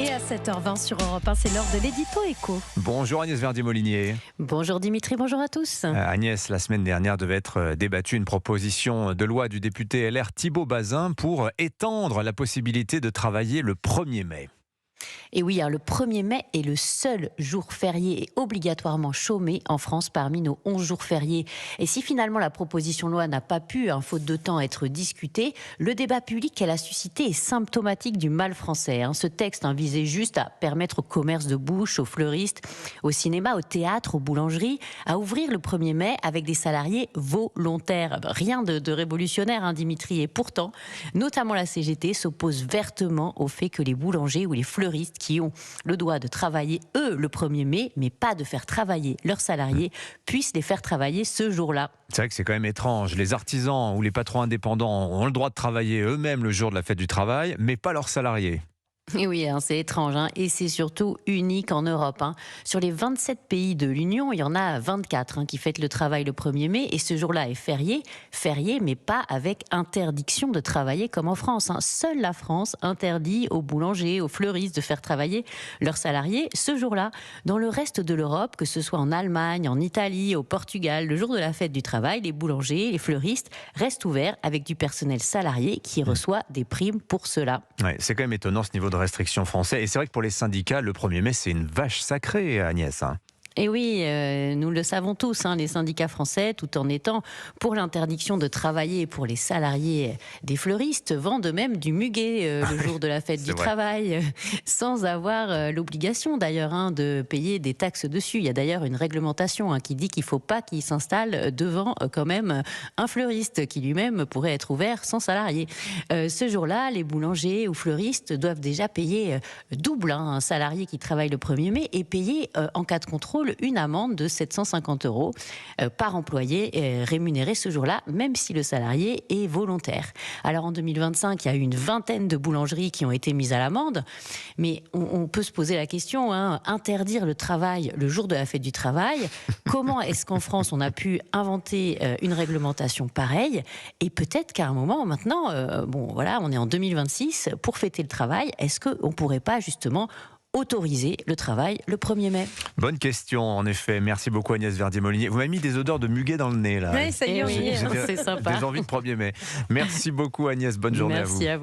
Et à 7h20 sur Europe 1, c'est l'heure de l'édito éco. Bonjour Agnès Verdier-Molinier. Bonjour Dimitri, bonjour à tous. Agnès, la semaine dernière devait être débattue une proposition de loi du député LR Thibault Bazin pour étendre la possibilité de travailler le 1er mai. Et oui, le 1er mai est le seul jour férié et obligatoirement chômé en France parmi nos 11 jours fériés. Et si finalement la proposition de loi n'a pas pu, faute de temps, être discutée, le débat public qu'elle a suscité est symptomatique du mal français. Ce texte visait juste à permettre au commerce de bouche, aux fleuristes, au cinéma, au théâtre, aux boulangeries, à ouvrir le 1er mai avec des salariés volontaires. Rien de révolutionnaire, Dimitri. Et pourtant, notamment la CGT s'oppose vertement au fait que les boulangers ou les fleuristes qui ont le droit de travailler, eux, le 1er mai, mais pas de faire travailler leurs salariés, puissent les faire travailler ce jour-là. C'est vrai que c'est quand même étrange. Les artisans ou les patrons indépendants ont le droit de travailler eux-mêmes le jour de la fête du travail, mais pas leurs salariés. Et oui, c'est étrange, et c'est surtout unique en Europe. Sur les 27 pays de l'Union, il y en a 24 qui fêtent le travail le 1er mai, et ce jour-là est férié, mais pas avec interdiction de travailler comme en France. Seule la France interdit aux boulangers, aux fleuristes de faire travailler leurs salariés ce jour-là. Dans le reste de l'Europe, que ce soit en Allemagne, en Italie, au Portugal, le jour de la fête du travail, les boulangers, les fleuristes restent ouverts avec du personnel salarié qui reçoit des primes pour cela. Ouais, c'est quand même étonnant ce niveau de restrictions français. Et c'est vrai que pour les syndicats, le 1er mai, c'est une vache sacrée, Agnès. Et oui, nous le savons tous, les syndicats français, tout en étant pour l'interdiction de travailler pour les salariés des fleuristes, vendent même du muguet le jour de la fête du travail, sans avoir l'obligation d'ailleurs de payer des taxes dessus. Il y a d'ailleurs une réglementation qui dit qu'il ne faut pas qu'il s'installe devant quand même un fleuriste qui lui-même pourrait être ouvert sans salarié. Ce jour-là, les boulangers ou fleuristes doivent déjà payer double un salarié qui travaille le 1er mai et payer en cas de contrôle une amende de 750 € par employé rémunéré ce jour-là, même si le salarié est volontaire. Alors en 2025, il y a eu une vingtaine de boulangeries qui ont été mises à l'amende, mais on peut se poser la question, interdire le travail le jour de la fête du travail, comment est-ce qu'en France on a pu inventer une réglementation pareille? Et peut-être qu'à un moment maintenant, on est en 2026, pour fêter le travail, est-ce qu'on ne pourrait pas justement autoriser le travail le 1er mai? Bonne question, en effet. Merci beaucoup Agnès Verdier-Molinier. Vous m'avez mis des odeurs de muguet dans le nez, là. Oui, ça y est, c'est sympa. Des envies de 1er mai. Merci beaucoup Agnès, bonne journée à vous. Merci à vous.